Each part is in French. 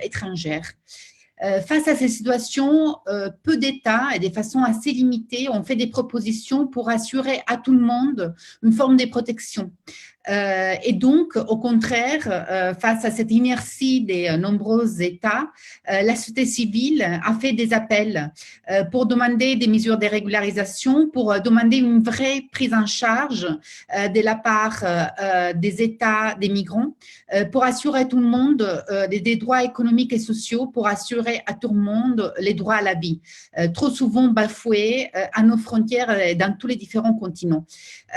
étrangères. Face à ces situations, peu d'États et de façon assez limitée ont fait des propositions pour assurer à tout le monde une forme de protection. Et donc, au contraire, face à cette inertie des nombreux États, la société civile a fait des appels pour demander des mesures de régularisation, pour demander une vraie prise en charge de la part des États des migrants, pour assurer à tout le monde des droits économiques et sociaux, pour assurer à tout le monde les droits à la vie, trop souvent bafoués à nos frontières et dans tous les différents continents.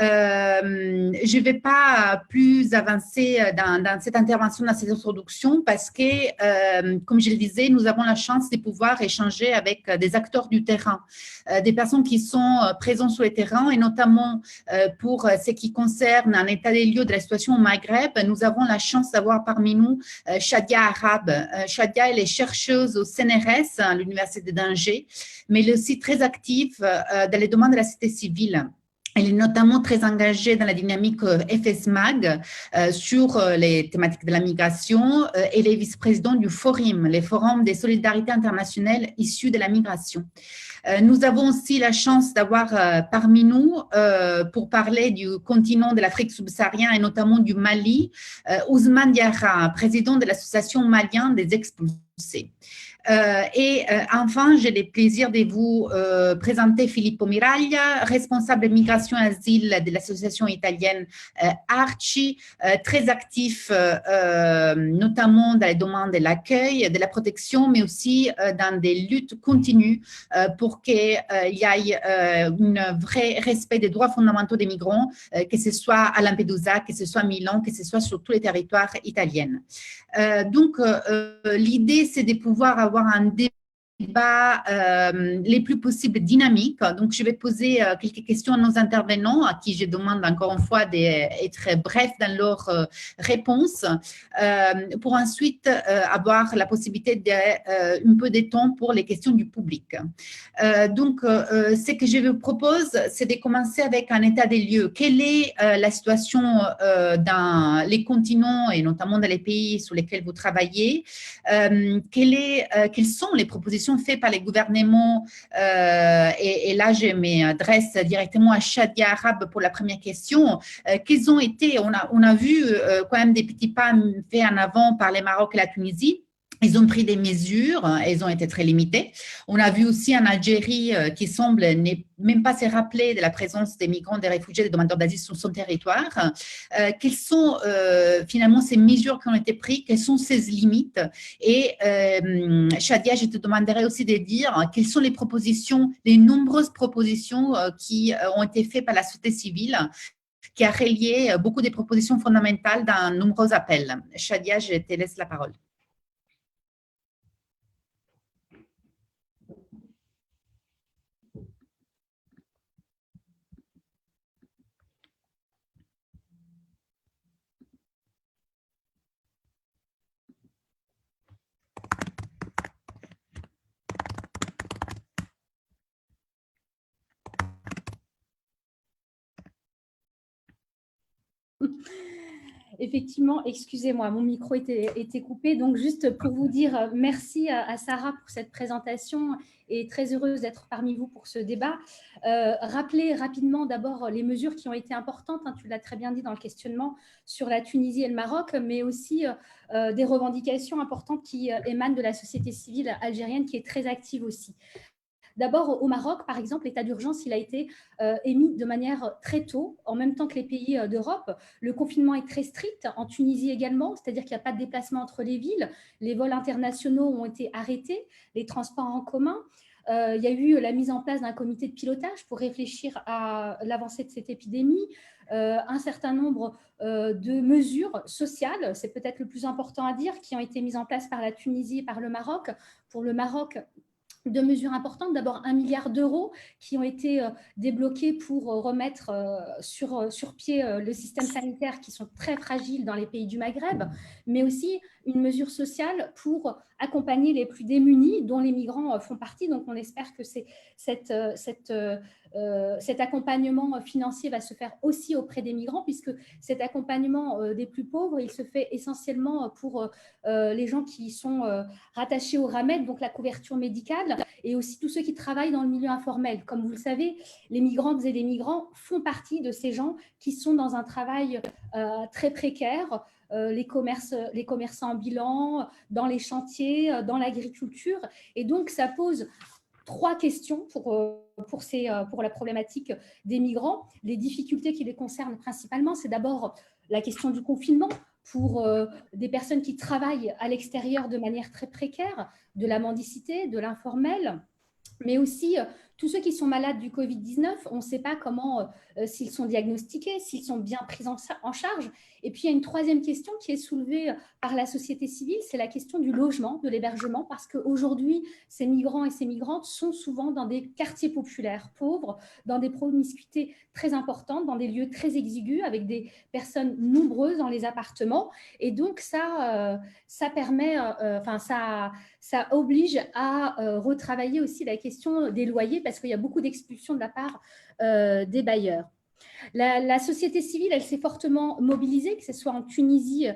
Je ne vais pas plus avancer dans cette intervention, dans cette introduction, parce que, comme je le disais, nous avons la chance de pouvoir échanger avec des acteurs du terrain, des personnes qui sont présentes sur le terrain, et notamment pour ce qui concerne un état des lieux de la situation au Maghreb, nous avons la chance d'avoir parmi nous Shadia Arab. Shadia, elle est chercheuse au CNRS, à l'Université d'Angers, mais elle est aussi très active dans les domaines de la société civile. Elle est notamment très engagée dans la dynamique FSMAG sur les thématiques de la migration. Elle est vice-présidente du FORIM, les forums des solidarités internationales issues de la migration. Nous avons aussi la chance d'avoir parmi nous, pour parler du continent de l'Afrique subsaharienne et notamment du Mali, Ousmane Diarra, président de l'association malienne des expulsés. Enfin, j'ai le plaisir de vous présenter Filippo Miraglia, responsable de migration et asile de l'association italienne Arci, très actif notamment dans les domaines de l'accueil, de la protection, mais aussi dans des luttes continues pour qu'il y ait un vrai respect des droits fondamentaux des migrants, que ce soit à Lampedusa, que ce soit à Milan, que ce soit sur tous les territoires italiens. Donc, l'idée, c'est de pouvoir avoir un débat les plus possibles dynamique. Donc, je vais poser quelques questions à nos intervenants, à qui je demande encore une fois d'être brefs dans leurs réponses, pour ensuite avoir la possibilité d'un peu de temps pour les questions du public. Donc, ce que je vous propose, c'est de commencer avec un état des lieux. Quelle est la situation dans les continents et notamment dans les pays sur lesquels vous travaillez? Quelles sont les propositions faites par les gouvernements? Et là, je m'adresse directement à Shadia Arab pour la première question. Quels ont été, on a vu quand même des petits pas faits en avant par le Maroc et la Tunisie. Ils ont pris des mesures, elles ont été très limitées. On a vu aussi en Algérie qui semble même pas se rappeler de la présence des migrants, des réfugiés, des demandeurs d'asile sur son territoire. Quelles sont finalement ces mesures qui ont été prises? Quelles sont ces limites? Et Shadia, je te demanderai aussi de dire quelles sont les propositions, les nombreuses propositions qui ont été faites par la société civile, qui a relié beaucoup des propositions fondamentales dans nombreux appels. Shadia, je te laisse la parole. Effectivement, excusez-moi, mon micro était coupé. Donc, juste pour vous dire merci à Sarah pour cette présentation et très heureuse d'être parmi vous pour ce débat. Rappeler rapidement d'abord les mesures qui ont été importantes, hein, tu l'as très bien dit dans le questionnement, sur la Tunisie et le Maroc, mais aussi des revendications importantes qui émanent de la société civile algérienne qui est très active aussi. D'abord, au Maroc, par exemple, l'état d'urgence, il a été émis de manière très tôt, en même temps que les pays d'Europe. Le confinement est très strict, en Tunisie également, c'est-à-dire qu'il n'y a pas de déplacement entre les villes. Les vols internationaux ont été arrêtés, les transports en commun. Il y a eu la mise en place d'un comité de pilotage pour réfléchir à l'avancée de cette épidémie. Un certain nombre de mesures sociales, c'est peut-être le plus important à dire, qui ont été mises en place par la Tunisie et par le Maroc. Pour le Maroc, de mesures importantes. D'abord, 1 milliard d'euros qui ont été débloqués pour remettre sur pied le système sanitaire qui sont très fragiles dans les pays du Maghreb, mais aussi une mesure sociale pour accompagner les plus démunis, dont les migrants font partie. Donc, on espère que cet accompagnement financier va se faire aussi auprès des migrants, puisque cet accompagnement des plus pauvres, il se fait essentiellement pour les gens qui sont rattachés au RAMED, donc la couverture médicale, et aussi tous ceux qui travaillent dans le milieu informel. Comme vous le savez, les migrantes et les migrants font partie de ces gens qui sont dans un travail très précaire, les commerçants ambulants, dans les chantiers, dans l'agriculture. Et donc, ça pose 3 questions pour la problématique des migrants. Les difficultés qui les concernent principalement, c'est d'abord la question du confinement pour des personnes qui travaillent à l'extérieur de manière très précaire, de la mendicité, de l'informel, mais aussi tous ceux qui sont malades du Covid-19, on ne sait pas comment, s'ils sont diagnostiqués, s'ils sont bien pris en charge. Et puis, il y a une troisième question qui est soulevée par la société civile, c'est la question du logement, de l'hébergement, parce qu'aujourd'hui, ces migrants et ces migrantes sont souvent dans des quartiers populaires pauvres, dans des promiscuités très importantes, dans des lieux très exigus, avec des personnes nombreuses dans les appartements. Et donc, ça permet, ça oblige à retravailler aussi la question des loyers, parce qu'il y a beaucoup d'expulsions de la part des bailleurs. La société civile, elle s'est fortement mobilisée, que ce soit en Tunisie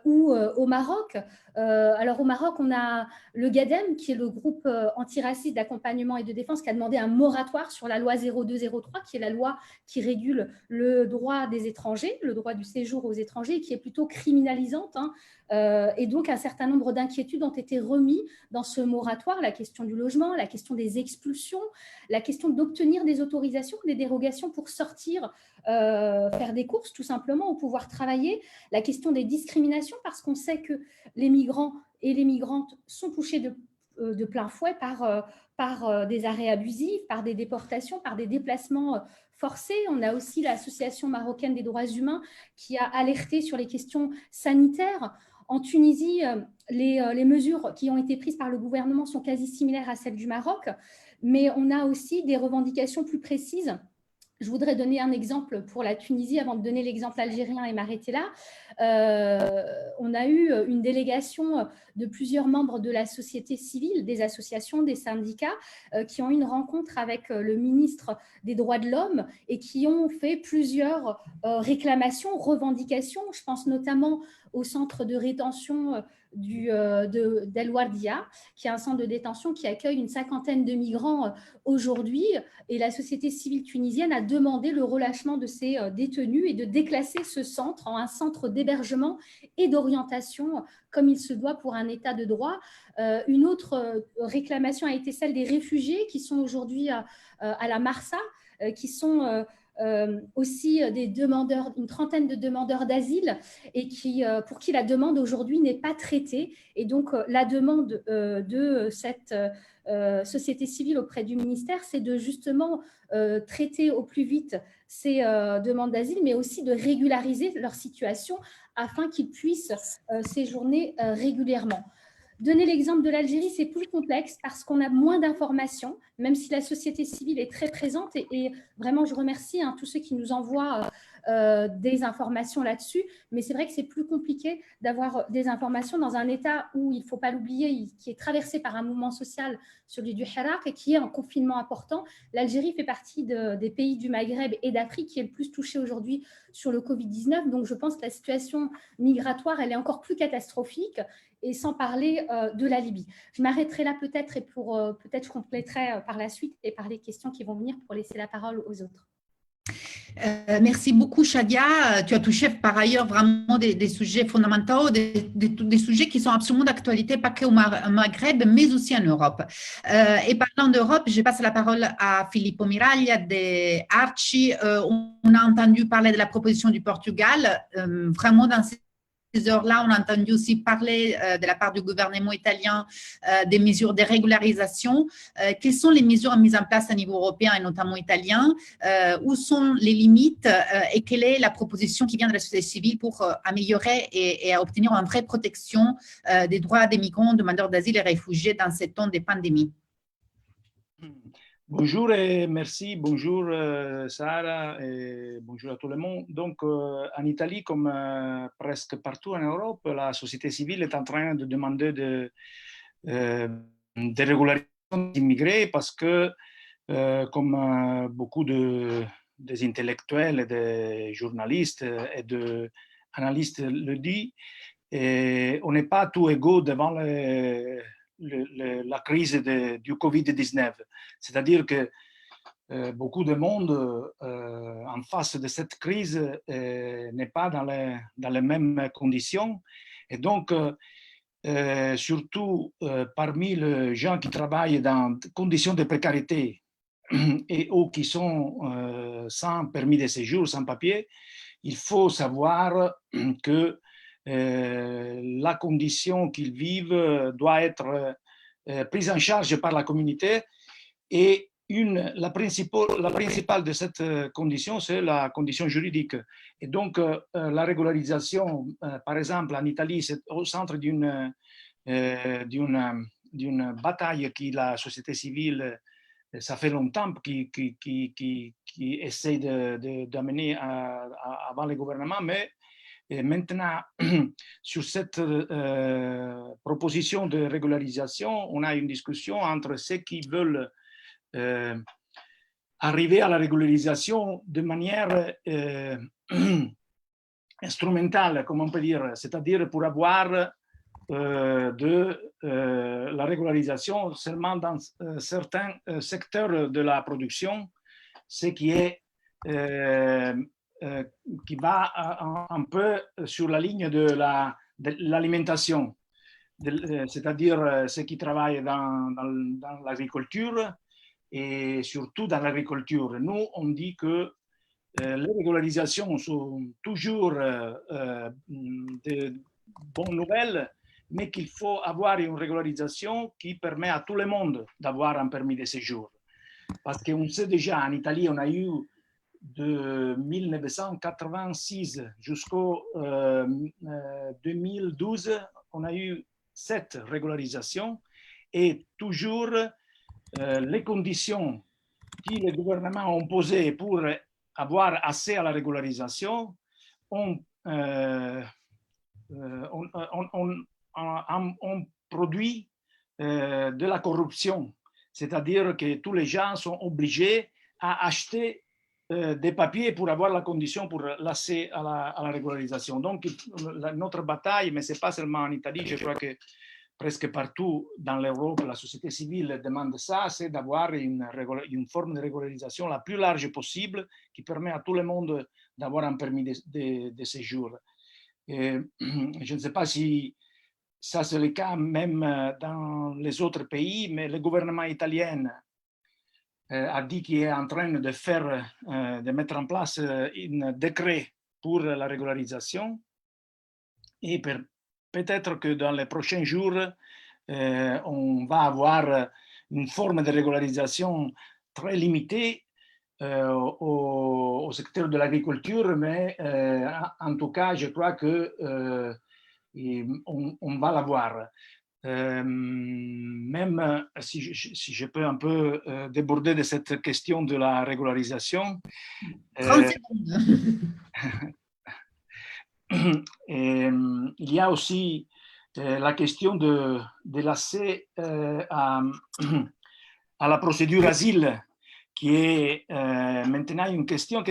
ou au Maroc. Alors au Maroc, on a le GADEM, qui est le groupe antiraciste d'accompagnement et de défense, qui a demandé un moratoire sur la loi 0203, qui est la loi qui régule le droit des étrangers, le droit du séjour aux étrangers, qui est plutôt criminalisante, hein. Et donc, un certain nombre d'inquiétudes ont été remis dans ce moratoire, la question du logement, la question des expulsions, la question d'obtenir des autorisations, des dérogations pour sortir, faire des courses tout simplement, ou pouvoir travailler, la question des discriminations, parce qu'on sait que les migrants et les migrantes sont touchés de plein fouet par des arrêts abusifs, par des déportations, par des déplacements forcés. On a aussi l'Association marocaine des droits humains qui a alerté sur les questions sanitaires. En Tunisie, les mesures qui ont été prises par le gouvernement sont quasi similaires à celles du Maroc, mais on a aussi des revendications plus précises. Je voudrais donner un exemple pour la Tunisie avant de donner l'exemple algérien et m'arrêter là. On a eu une délégation de plusieurs membres de la société civile, des associations, des syndicats, qui ont eu une rencontre avec le ministre des Droits de l'Homme et qui ont fait plusieurs réclamations, revendications. Je pense notamment au centre de rétention d'El Wardia, qui est un centre de détention qui accueille une 50aine de migrants aujourd'hui. Et la société civile tunisienne a demandé le relâchement de ces détenus et de déclasser ce centre en un centre d'hébergement et d'orientation, comme il se doit pour un État de droit. Une autre réclamation a été celle des réfugiés qui sont aujourd'hui à la Marsa, qui sont aussi des demandeurs, une trentaine de demandeurs d'asile et pour qui la demande aujourd'hui n'est pas traitée. Et donc, la demande de cette société civile auprès du ministère, c'est de justement traiter au plus vite ces demandes d'asile, mais aussi de régulariser leur situation afin qu'ils puissent séjourner régulièrement. Donner l'exemple de l'Algérie, c'est plus complexe parce qu'on a moins d'informations, même si la société civile est très présente. Et vraiment, je remercie tous ceux qui nous envoient des informations là-dessus. Mais c'est vrai que c'est plus compliqué d'avoir des informations dans un État où, il ne faut pas l'oublier, qui est traversé par un mouvement social, celui du Hirak, et qui est en confinement important. L'Algérie fait partie des pays du Maghreb et d'Afrique qui est le plus touché aujourd'hui sur le Covid-19. Donc, je pense que la situation migratoire, elle est encore plus catastrophique. Et sans parler de la Libye. Je m'arrêterai là peut-être et peut-être je compléterai par la suite et par les questions qui vont venir pour laisser la parole aux autres. Merci beaucoup, Shadia. Tu as touché par ailleurs vraiment des sujets fondamentaux, des sujets qui sont absolument d'actualité, pas qu'au Maghreb, mais aussi en Europe. Et parlant d'Europe, je passe la parole à Filippo Miraglia de Arci. On a entendu parler de la proposition du Portugal. Vraiment, dans ces heures-là, on a entendu aussi parler de la part du gouvernement italien des mesures de régularisation. Quelles sont les mesures mises en place à niveau européen et notamment italien? Où sont les limites et quelle est la proposition qui vient de la société civile pour améliorer et obtenir une vraie protection des droits des migrants, demandeurs d'asile et réfugiés dans ces temps de pandémie? Bonjour et merci, bonjour Sarah et bonjour à tout le monde. Donc en Italie, comme presque partout en Europe, la société civile est en train de demander des régularisations d'immigrés parce que, comme beaucoup des intellectuels et des journalistes et des analystes le disent, on n'est pas tous égaux devant la crise du Covid-19. C'est-à-dire que beaucoup de monde en face de cette crise n'est pas dans les mêmes conditions. Et donc, surtout parmi les gens qui travaillent dans des conditions de précarité et ou qui sont sans permis de séjour, sans papier, il faut savoir que la condition qu'ils vivent doit être prise en charge par la communauté et la principale de cette condition, c'est la condition juridique. Et donc, la régularisation, par exemple, en Italie, c'est au centre d'une bataille que la société civile, ça fait longtemps, qui essaie d'amener avant le gouvernement, mais maintenant, sur cette proposition de régularisation, on a une discussion entre ceux qui veulent arriver à la régularisation de manière instrumentale, comme on peut dire, c'est-à-dire pour avoir la régularisation seulement dans certains secteurs de la production, ce qui est qui va un peu sur la ligne de l'alimentation, c'est-à-dire ceux qui travaillent dans l'agriculture et surtout dans l'agriculture. Nous, on dit que les régularisations sont toujours de bonnes nouvelles, mais qu'il faut avoir une régularisation qui permet à tout le monde d'avoir un permis de séjour. Parce qu'on sait déjà, en Italie, on a eu de 1986 jusqu'au 2012, on a eu 7 régularisations et toujours les conditions que les gouvernements ont posées pour avoir accès à la régularisation ont produit de la corruption. C'est-à-dire que tous les gens sont obligés à acheter des papiers pour avoir la condition pour l'accès à la régularisation. Donc, notre bataille, mais ce n'est pas seulement en Italie, je crois que presque partout dans l'Europe, la société civile demande ça, c'est d'avoir une forme de régularisation la plus large possible qui permet à tout le monde d'avoir un permis de séjour. Et je ne sais pas si ça c'est le cas même dans les autres pays, mais le gouvernement italien a dit qu'il est en train de mettre en place un décret pour la régularisation et peut-être que dans les prochains jours, on va avoir une forme de régularisation très limitée au secteur de l'agriculture, mais en tout cas, je crois qu'on va l'avoir. Même si je peux un peu déborder de cette question de la régularisation. 30 secondes. Il y a aussi la question de l'accès à la procédure asile, qui est maintenant une question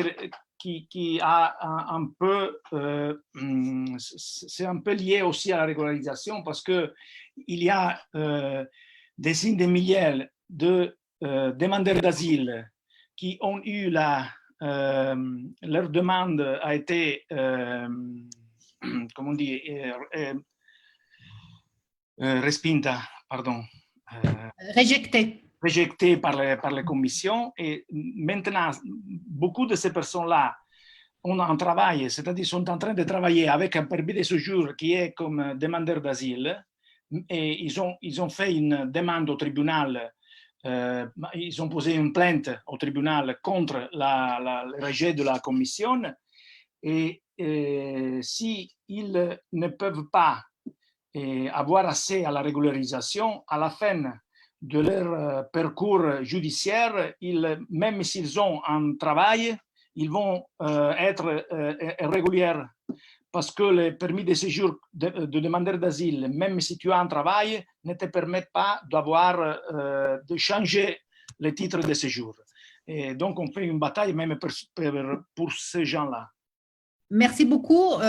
qui a un peu, c'est un peu lié aussi à la régularisation parce que il y a des signes de milliers de demandeurs d'asile qui ont eu leur demande a été, comment on dit, respinta, pardon. Rejeté par les commissions. Et maintenant, beaucoup de ces personnes-là ont un travail, c'est-à-dire sont en train de travailler avec un permis de séjour qui est comme demandeur d'asile. Et ils ont fait une demande au tribunal. Ils ont posé une plainte au tribunal contre le rejet de la commission. Et s'ils ne peuvent pas avoir accès à la régularisation, à la fin de leur parcours judiciaire, même s'ils ont un travail, ils vont être irréguliers parce que le permis de séjour de demandeur d'asile, même si tu as un travail, ne te permet pas de changer le titre de séjour. Et donc, on fait une bataille même pour ces gens-là. Merci beaucoup,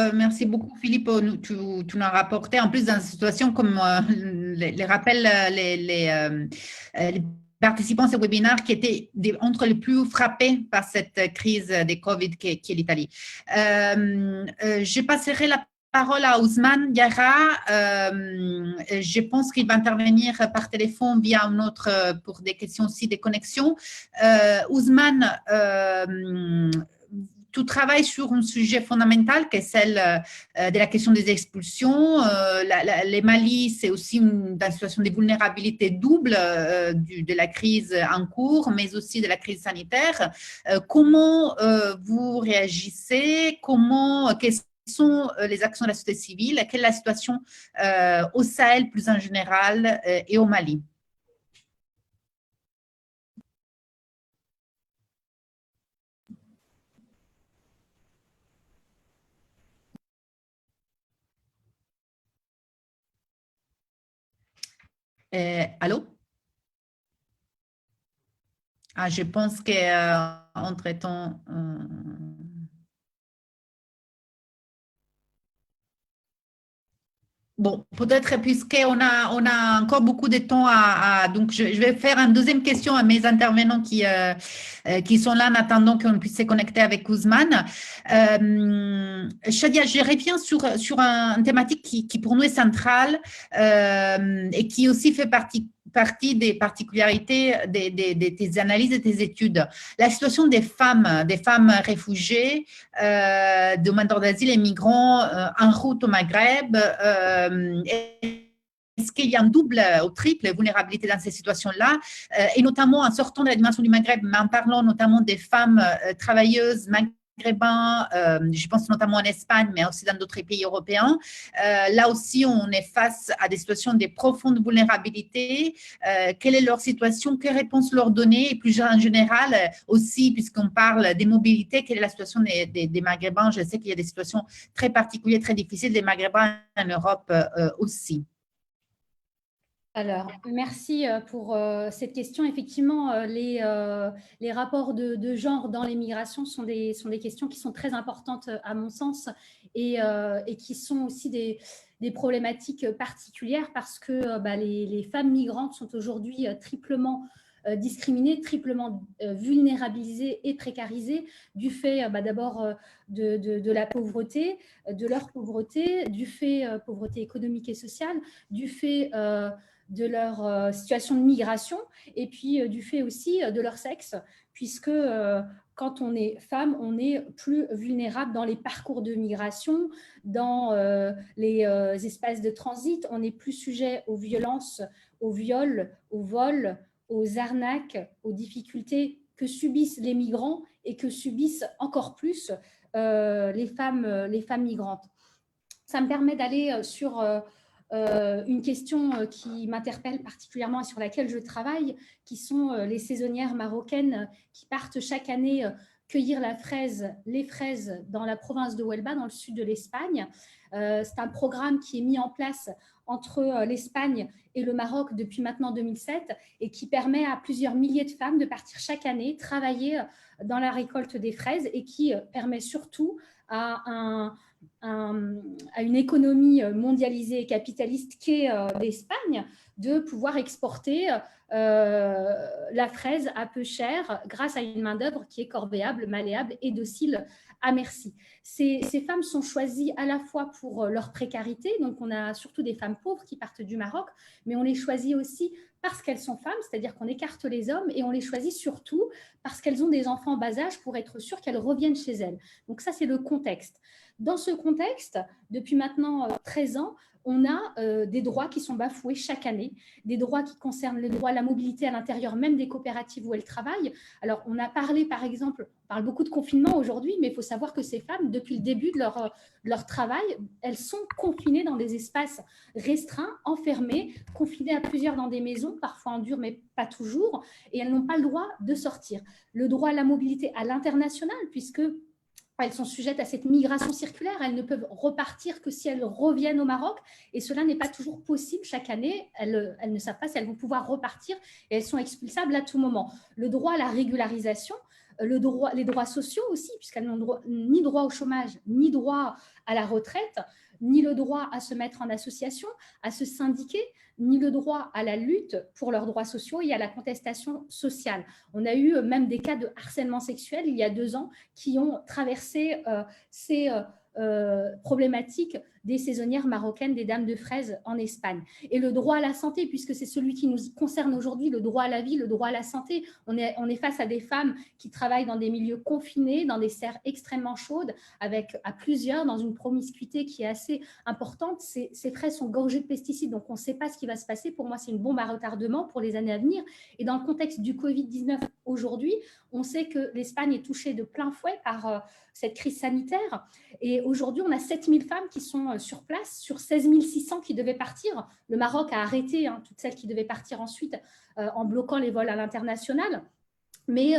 Philippe. Tu nous as rapporté en plus dans une situation comme les rappellent les participants à ce webinaire qui étaient entre les plus frappés par cette crise de Covid qui est l'Italie. Je passerai la parole à Ousmane Diarra. Je pense qu'il va intervenir par téléphone via un autre pour des questions aussi de connexion. Ousmane, tu travailles sur un sujet fondamental qui est celle de la question des expulsions. Les Mali, c'est aussi une situation de vulnérabilité double de la crise en cours, mais aussi de la crise sanitaire. Comment vous réagissez? Quelles sont les actions de la société civile? Quelle est la situation au Sahel plus en général et au Mali? Allô? Ah, je pense qu'entre-temps, bon, peut-être puisqu'on a encore beaucoup de temps donc je vais faire une deuxième question à mes intervenants qui sont là en attendant qu'on puisse se connecter avec Ousmane. Shadia, je reviens sur une thématique qui pour nous est centrale et qui aussi fait partie des particularités de tes analyses et tes études. La situation des femmes réfugiées, demandeurs d'asile et migrants en route au Maghreb. Est-ce qu'il y a une double ou triple vulnérabilité dans ces situations-là, et notamment en sortant de la dimension du Maghreb, mais en parlant notamment des femmes travailleuses maghrébins, je pense notamment en Espagne, mais aussi dans d'autres pays européens. Là aussi, on est face à des situations de profonde vulnérabilité. Quelle est leur situation? Quelles réponses leur donner? Et plus en général, aussi, puisqu'on parle des mobilités, quelle est la situation des Maghrébins? Je sais qu'il y a des situations très particulières, très difficiles des Maghrébins en Europe aussi. Alors, merci pour cette question. Effectivement, les rapports de genre dans les migrations sont des questions qui sont très importantes à mon sens et qui sont aussi des problématiques particulières parce que les femmes migrantes sont aujourd'hui triplement discriminées, triplement vulnérabilisées et précarisées du fait d'abord de la pauvreté, de leur pauvreté, du fait pauvreté économique et sociale, du fait de leur situation de migration et puis du fait aussi de leur sexe, puisque quand on est femme, on est plus vulnérable dans les parcours de migration, dans les espaces de transit, on est plus sujet aux violences, aux viols, aux vols, aux arnaques, aux difficultés que subissent les migrants et que subissent encore plus les femmes migrantes. Ça me permet d'aller sur une question qui m'interpelle particulièrement et sur laquelle je travaille, qui sont les saisonnières marocaines qui partent chaque année cueillir les fraises dans la province de Huelva, dans le sud de l'Espagne. C'est un programme qui est mis en place entre l'Espagne et le Maroc depuis maintenant 2007 et qui permet à plusieurs milliers de femmes de partir chaque année travailler dans la récolte des fraises et qui permet surtout à une économie mondialisée et capitaliste qu'est l'Espagne de pouvoir exporter la fraise à peu cher grâce à une main-d'œuvre qui est corvéable, malléable et docile à merci. Ces femmes sont choisies à la fois pour leur précarité, donc on a surtout des femmes pauvres qui partent du Maroc, mais on les choisit aussi parce qu'elles sont femmes, c'est-à-dire qu'on écarte les hommes, et on les choisit surtout parce qu'elles ont des enfants en bas âge pour être sûres qu'elles reviennent chez elles. Donc ça, c'est le contexte. Dans ce contexte, depuis maintenant 13 ans, on a des droits qui sont bafoués chaque année, des droits qui concernent le droit à la mobilité à l'intérieur même des coopératives où elles travaillent. Alors, on a parlé, par exemple, on parle beaucoup de confinement aujourd'hui, mais il faut savoir que ces femmes, depuis le début de leur travail, elles sont confinées dans des espaces restreints, enfermées, confinées à plusieurs dans des maisons, parfois en dur, mais pas toujours, et elles n'ont pas le droit de sortir. Le droit à la mobilité à l'international, puisque elles sont sujettes à cette migration circulaire, elles ne peuvent repartir que si elles reviennent au Maroc, et cela n'est pas toujours possible chaque année. Elles ne savent pas si elles vont pouvoir repartir, et elles sont expulsables à tout moment. Le droit à la régularisation, les droits sociaux aussi, puisqu'elles n'ont ni droit au chômage, ni droit à la retraite, ni le droit à se mettre en association, à se syndiquer, ni le droit à la lutte pour leurs droits sociaux et à la contestation sociale. On a eu même des cas de harcèlement sexuel il y a 2 ans qui ont traversé ces problématiques des saisonnières marocaines, des dames de fraises en Espagne. Et le droit à la santé, puisque c'est celui qui nous concerne aujourd'hui, le droit à la vie, le droit à la santé. On est face à des femmes qui travaillent dans des milieux confinés, dans des serres extrêmement chaudes, à plusieurs, dans une promiscuité qui est assez importante. Ces fraises sont gorgées de pesticides, donc on ne sait pas ce qui va se passer. Pour moi, c'est une bombe à retardement pour les années à venir. Et dans le contexte du Covid-19 aujourd'hui, on sait que l'Espagne est touchée de plein fouet par cette crise sanitaire. Et aujourd'hui, on a 7000 femmes qui sont sur place, sur 16 600 qui devaient partir. Le Maroc a arrêté toutes celles qui devaient partir ensuite en bloquant les vols à l'international. Mais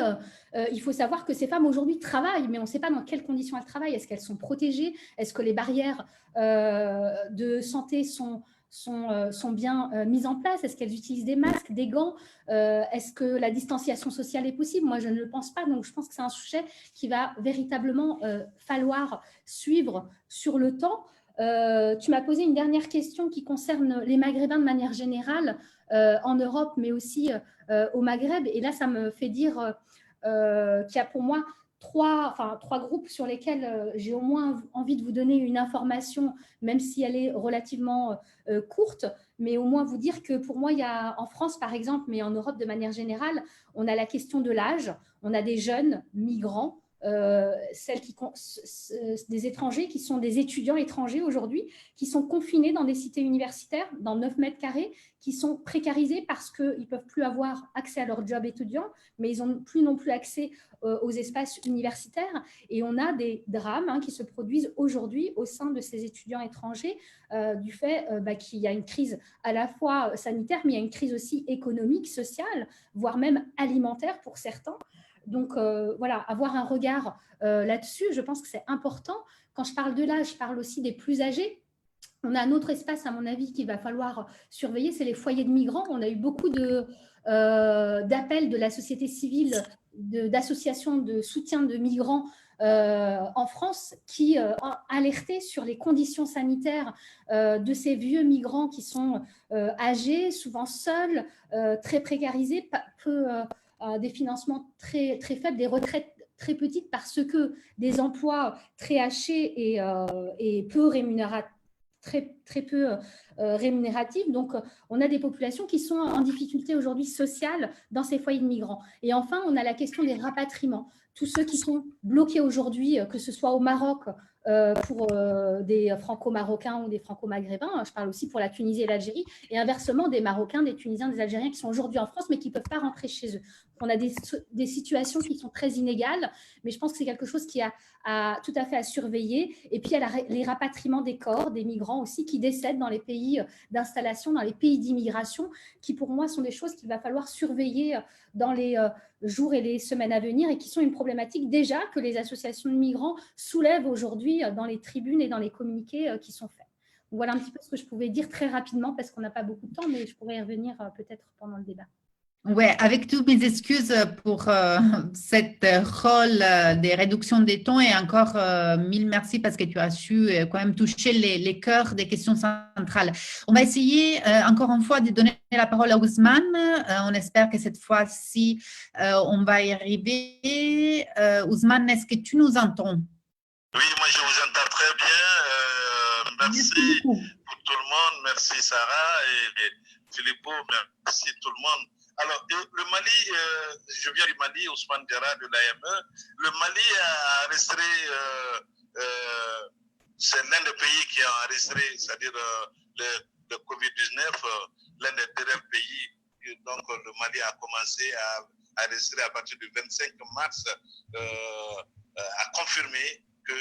il faut savoir que ces femmes aujourd'hui travaillent, mais on ne sait pas dans quelles conditions elles travaillent. Est-ce qu'elles sont protégées? Est-ce que les barrières de santé sont bien mises en place? Est-ce qu'elles utilisent des masques, des gants? Est-ce que la distanciation sociale est possible? Moi, je ne le pense pas. Donc, je pense que c'est un sujet qui va véritablement falloir suivre sur le temps. Tu m'as posé une dernière question qui concerne les Maghrébins de manière générale en Europe, mais aussi au Maghreb. Et là, ça me fait dire qu'il y a pour moi trois groupes sur lesquels j'ai au moins envie de vous donner une information, même si elle est relativement courte, mais au moins vous dire que pour moi, il y a en France, par exemple, mais en Europe de manière générale, on a la question de l'âge, on a des jeunes migrants, des étrangers qui sont des étudiants étrangers aujourd'hui, qui sont confinés dans des cités universitaires, dans 9 mètres carrés, qui sont précarisés parce qu'ils ne peuvent plus avoir accès à leur job étudiant, mais ils n'ont plus non plus accès aux espaces universitaires. Et on a des drames qui se produisent aujourd'hui au sein de ces étudiants étrangers du fait qu'il y a une crise à la fois sanitaire, mais il y a une crise aussi économique, sociale, voire même alimentaire pour certains. Donc, voilà, avoir un regard là-dessus, je pense que c'est important. Quand je parle de l'âge, je parle aussi des plus âgés. On a un autre espace, à mon avis, qu'il va falloir surveiller, c'est les foyers de migrants. On a eu beaucoup d'appels de la société civile, d'associations de soutien de migrants en France qui ont alerté sur les conditions sanitaires de ces vieux migrants qui sont âgés, souvent seuls, très précarisés, des financements très, très faibles, des retraites très petites parce que des emplois très hachés et peu rémunératifs, très peu rémunératifs. Donc, on a des populations qui sont en difficulté aujourd'hui sociale dans ces foyers de migrants. Et enfin, on a la question des rapatriements. Tous ceux qui sont bloqués aujourd'hui, que ce soit au Maroc pour des franco-marocains ou des franco-maghrébins, je parle aussi pour la Tunisie et l'Algérie, et inversement des Marocains, des Tunisiens, des Algériens qui sont aujourd'hui en France mais qui ne peuvent pas rentrer chez eux. On a des situations qui sont très inégales, mais je pense que c'est quelque chose qui a tout à fait à surveiller. Et puis, il y a les rapatriements des corps, des migrants aussi, qui décèdent dans les pays d'installation, dans les pays d'immigration, qui pour moi sont des choses qu'il va falloir surveiller dans les jours et les semaines à venir et qui sont une problématique déjà que les associations de migrants soulèvent aujourd'hui dans les tribunes et dans les communiqués qui sont faits. Donc, voilà un petit peu ce que je pouvais dire très rapidement parce qu'on n'a pas beaucoup de temps, mais je pourrais y revenir peut-être pendant le débat. Ouais, avec toutes mes excuses pour cette rôle des réductions des temps et encore mille merci parce que tu as su quand même toucher les cœurs des questions centrales. On va essayer encore une fois de donner la parole à Ousmane. On espère que cette fois-ci, on va y arriver. Ousmane, est-ce que tu nous entends? Oui, moi je vous entends très bien. Merci pour tout le monde. Merci Sarah et Philippot. Merci tout le monde. Alors, le Mali, je viens du Mali, Ousmane Diarra de l'AME. Le Mali a restreint c'est l'un des pays qui a enregistré, c'est-à-dire le Covid-19, l'un des derniers pays. Donc, le Mali a commencé à enregistrer à partir du 25 mars, à confirmer que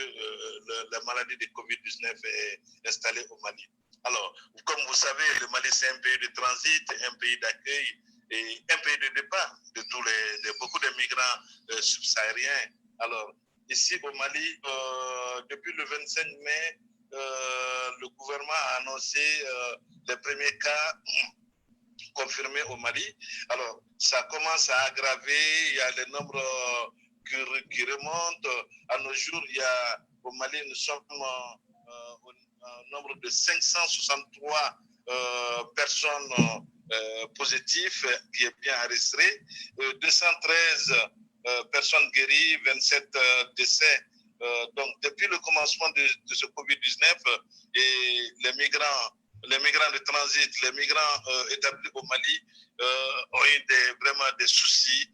la maladie de Covid-19 est installée au Mali. Alors, comme vous savez, le Mali, c'est un pays de transit, un pays d'accueil et un pays de départ de beaucoup de migrants subsahariens. Alors, ici au Mali, depuis le 25 mai, le gouvernement a annoncé les premiers cas confirmés au Mali. Alors, ça commence à aggraver, il y a les nombres qui remontent. À nos jours, il y a, au Mali, nous sommes au nombre de 563 personnes positives qui est bien enregistrées, 213 personnes guéries, 27 décès. Donc, depuis le commencement de ce Covid-19, et les migrants de transit, les migrants établis au Mali ont eu vraiment des soucis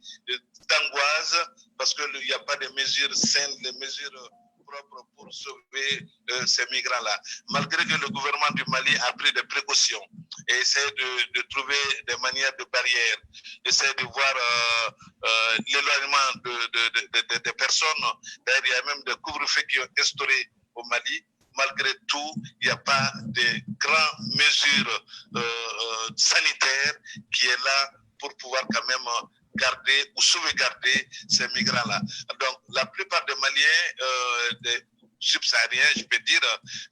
d'angoisse parce qu'il n'y a pas de mesures saines, de mesures propres pour sauver ces migrants-là. Malgré que le gouvernement du Mali a pris des précautions et essaie de trouver des manières de barrière, essaie de voir l'éloignement des personnes. D'ailleurs, il y a même des couvre-feux qui ont instauré au Mali. Malgré tout, il n'y a pas de grandes mesures sanitaires qui est là pour pouvoir quand même garder ou sauvegarder ces migrants-là. Donc, la plupart des Maliens, des subsahariens, je peux dire,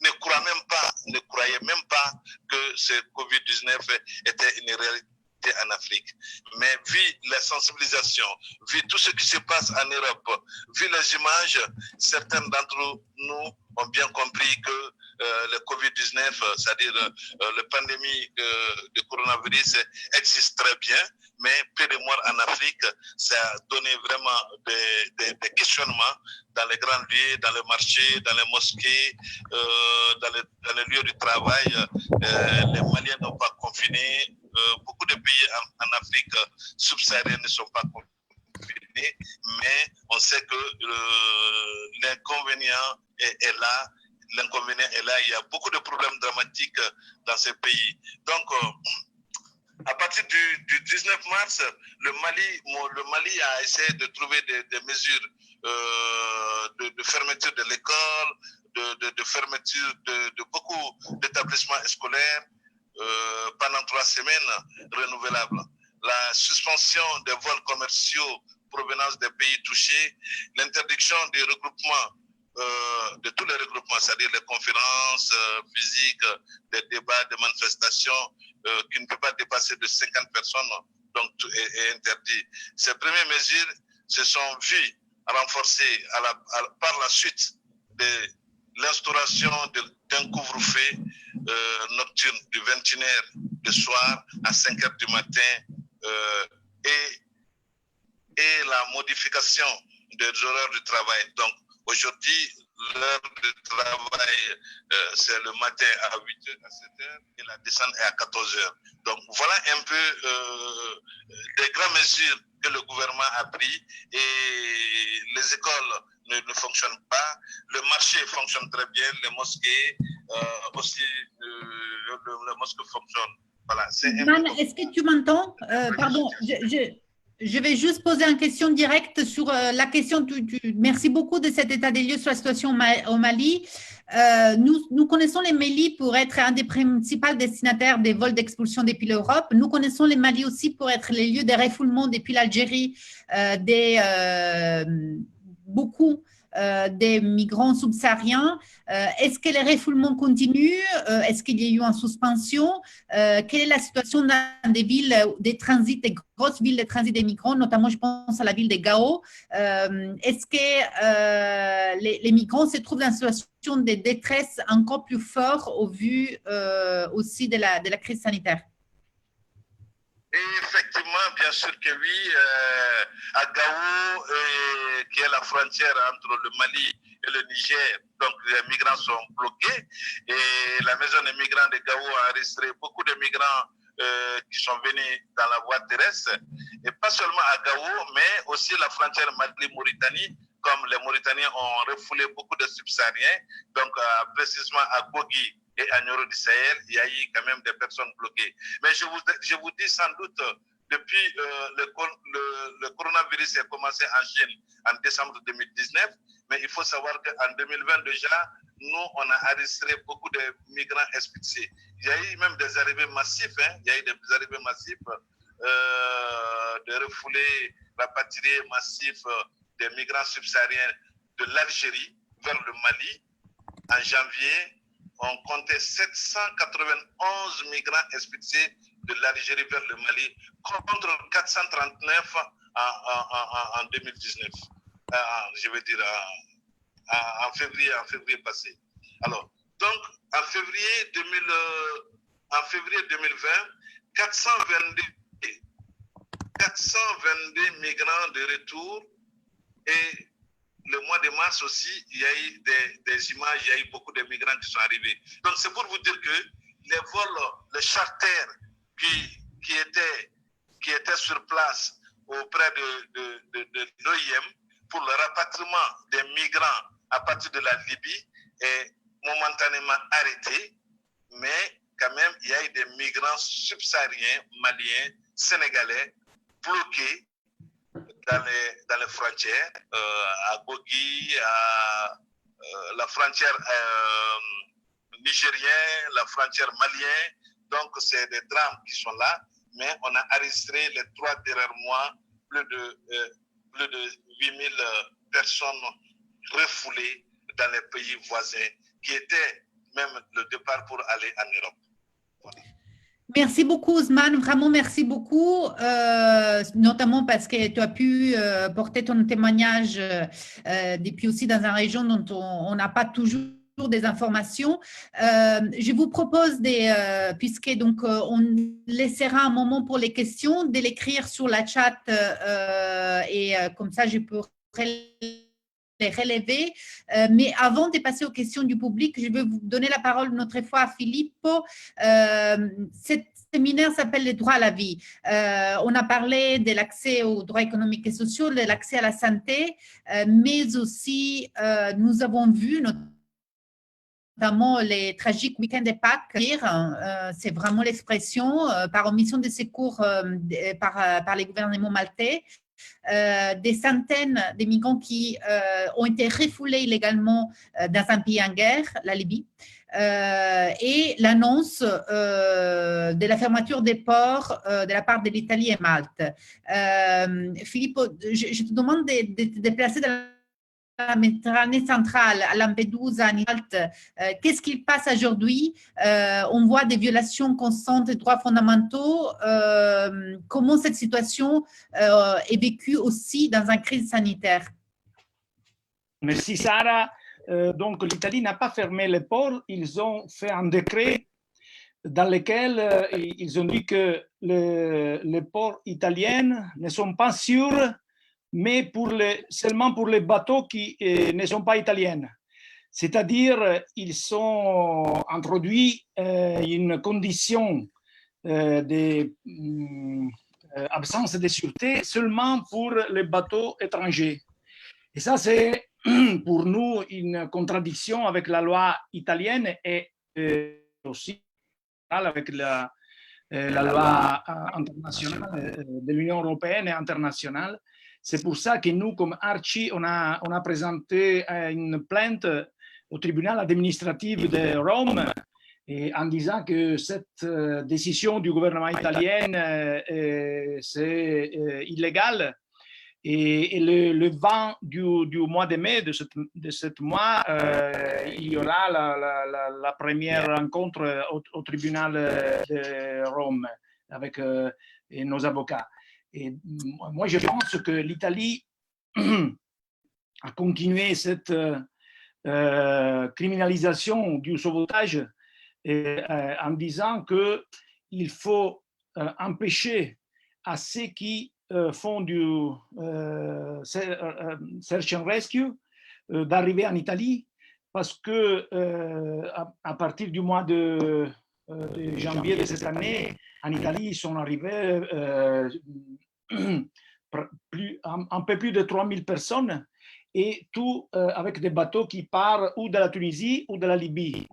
ne croyaient même pas que ce Covid-19 était une réalité en Afrique. Mais vu la sensibilisation, vu tout ce qui se passe en Europe, vu les images, certains d'entre nous ont bien compris que le Covid-19, c'est-à-dire la pandémie de coronavirus existe très bien, mais peu de morts en Afrique, ça a donné vraiment des questionnements dans les grands lieux, dans les marchés, dans les mosquées, dans les lieux du travail. Les Maliens n'ont pas confiné. Beaucoup de pays en Afrique subsaharienne ne sont pas confinés, mais on sait que l'inconvénient est là. L'inconvénient est là. Il y a beaucoup de problèmes dramatiques dans ces pays. Donc, à partir du 19 mars, le Mali a essayé de trouver des mesures de fermeture de l'école, de fermeture de beaucoup d'établissements scolaires pendant 3 semaines renouvelables. La suspension des vols commerciaux provenance des pays touchés, l'interdiction des regroupements, de tous les regroupements, c'est-à-dire les conférences physiques, des débats, des manifestations qui ne peuvent pas dépasser de 50 personnes, donc tout est interdit. Ces premières mesures se sont vues renforcées par la suite de l'instauration d'un couvre-feu nocturne du 21h du soir à 5h du matin et la modification des horaires du travail. Donc aujourd'hui, l'heure de travail, c'est le matin à 8h, à 7h et la descente est à 14h. Donc voilà un peu des grandes mesures que le gouvernement a pris et les écoles ne fonctionnent pas. Le marché fonctionne très bien, les mosquées aussi, les mosquées fonctionnent. Voilà, est-ce que tu m'entends? Pardon, je vais juste poser une question directe sur la question. Merci beaucoup de cet état des lieux sur la situation au Mali. Nous connaissons les Mali pour être un des principaux destinataires des vols d'expulsion depuis l'Europe. Nous connaissons les Mali aussi pour être les lieux des refoulements depuis l'Algérie, beaucoup des migrants subsahariens. Est-ce que les refoulements continuent? Est-ce qu'il y a eu une suspension? Quelle est la situation dans des villes de transit, des grosses villes de transit des migrants, notamment je pense à la ville de Gao? Est-ce que les migrants se trouvent dans une situation de détresse encore plus forte au vu aussi de la crise sanitaire? Effectivement, bien sûr que oui. À Gao, qui est la frontière entre le Mali et le Niger, donc les migrants sont bloqués. Et la maison des migrants de Gao a enregistré beaucoup de migrants qui sont venus dans la voie terrestre. Et pas seulement à Gao, mais aussi la frontière Mali-Mauritanie. comme les Mauritaniens ont refoulé beaucoup de subsahariens, donc précisément à Bogi et à Nioro du Sahel, il y a eu quand même des personnes bloquées. Mais je vous dis sans doute, depuis le coronavirus a commencé en Chine en décembre 2019, mais il faut savoir qu'en 2020 déjà, nous, on a enregistré beaucoup de migrants expulsés. Il y a eu même des arrivées massives, il y a eu des arrivées massives de refoulés, rapatriés massifs des migrants subsahariens de l'Algérie vers le Mali. En janvier, on comptait 791 migrants expulsés de l'Algérie vers le Mali contre 439 en 2019. Je veux dire en février passé. Alors, donc, en février 2020, 422 migrants de retour, et le mois de mars aussi, il y a eu des images, il y a eu beaucoup de migrants qui sont arrivés. Donc, c'est pour vous dire que les vols, les charters qui étaient sur place auprès de l'OIM pour le rapatriement des migrants à partir de la Libye est momentanément arrêté, mais quand même, il y a eu des migrants subsahariens, maliens, sénégalais, bloqués dans les frontières, à Bogi, à la frontière nigérienne, la frontière malienne. Donc, c'est des drames qui sont là, mais on a enregistré les 3 derniers mois plus de 8000 personnes refoulées dans les pays voisins, qui étaient même le départ pour aller en Europe. Voilà. Merci beaucoup, Ousmane. Vraiment, merci beaucoup, notamment parce que tu as pu porter ton témoignage depuis aussi dans une région dont on n'a pas toujours des informations. Je vous propose, puisque donc on laissera un moment pour les questions, de l'écrire sur la chat et comme ça, je pourrai les relever. Mais avant de passer aux questions du public, je vais vous donner la parole une autre fois à Filippo. Cet séminaire s'appelle « Les droits à la vie ». On a parlé de l'accès aux droits économiques et sociaux, de l'accès à la santé, mais aussi nous avons vu notamment les tragiques week-ends de Pâques. C'est vraiment l'expression par omission de secours par les gouvernements maltais. Des centaines de migrants qui ont été refoulés illégalement dans un pays en guerre, la Libye, et l'annonce de la fermeture des ports de la part de l'Italie et Malte. Filippo, je te demande de te déplacer dans la Méditerranée centrale, à Lampedusa, à Malte. Qu'est-ce qu'il passe aujourd'hui? On voit des violations constantes des droits fondamentaux. Comment cette situation est vécue aussi dans une crise sanitaire? Merci, Sarah. Donc, l'Italie n'a pas fermé les ports. Ils ont fait un décret dans lequel ils ont dit que les ports italiens ne sont pas sûrs, mais seulement pour les bateaux qui ne sont pas italiens. C'est-à-dire, ils ont introduit une condition d'absence de sûreté seulement pour les bateaux étrangers. Et ça, c'est pour nous une contradiction avec la loi italienne et aussi avec la loi internationale de l'Union européenne et internationale. C'est pour ça que nous, comme Arci, on a présenté une plainte au tribunal administratif de Rome en disant que cette décision du gouvernement italien, c'est illégal. Et le 20 du mois de mai de ce mois, il y aura la première rencontre au tribunal de Rome avec nos avocats. Et moi, je pense que l'Italie a continué cette criminalisation du sauvetage en disant qu'il faut empêcher à ceux qui font du search and rescue d'arriver en Italie, parce que à partir du mois de janvier de cette année, en Italie, ils sont arrivés un peu plus de 3000 personnes, et tout avec des bateaux qui partent ou de la Tunisie ou de la Libye,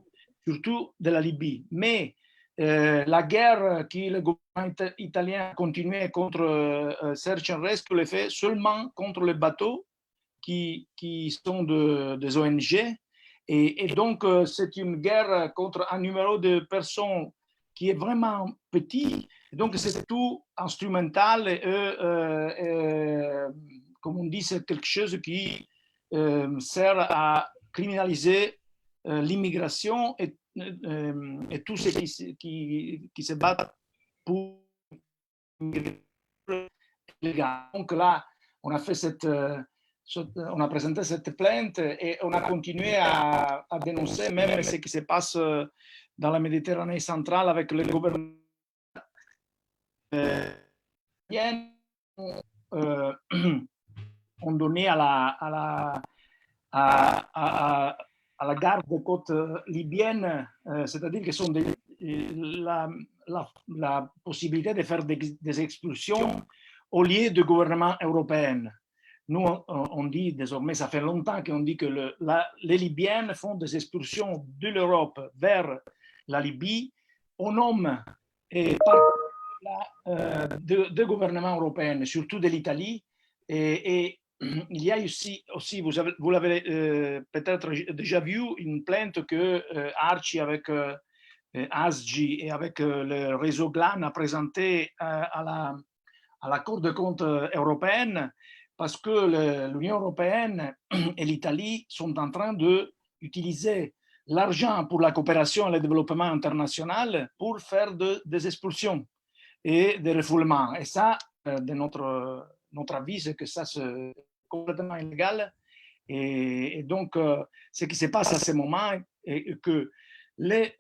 surtout de la Libye. Mais la guerre que le gouvernement italien a continué contre Search and Rescue le fait seulement contre les bateaux qui sont des ONG. Et donc, c'est une guerre contre un numéro de personnes qui est vraiment petit. Et donc, c'est tout instrumental et comme on dit, c'est quelque chose qui sert à criminaliser l'immigration et tous ceux qui se battent pour l'immigration. Donc là, on a fait on a présenté cette plainte et on a continué à dénoncer même ce qui se passe dans la Méditerranée centrale avec le gouvernement ont donné à la garde des côtes libyenne, c'est-à-dire qu'ils sont la possibilité de faire des expulsions au lieu du gouvernement européen. Nous, on dit désormais, ça fait longtemps qu'on dit que les Libyens font des expulsions de l'Europe vers la Libye au nom et par de gouvernements européens, surtout de l'Italie. Et il y a aussi vous l'avez peut-être déjà vu, une plainte que Arci avec ASGI et avec le réseau GLAN a présenté à la Cour des comptes européenne, parce que l'Union européenne et l'Italie sont en train d'utiliser l'argent pour la coopération et le développement international pour faire des expulsions et des refoulements. Et ça, de notre avis, c'est que ça, c'est complètement illégal. Et donc, ce qui se passe à ce moment est que les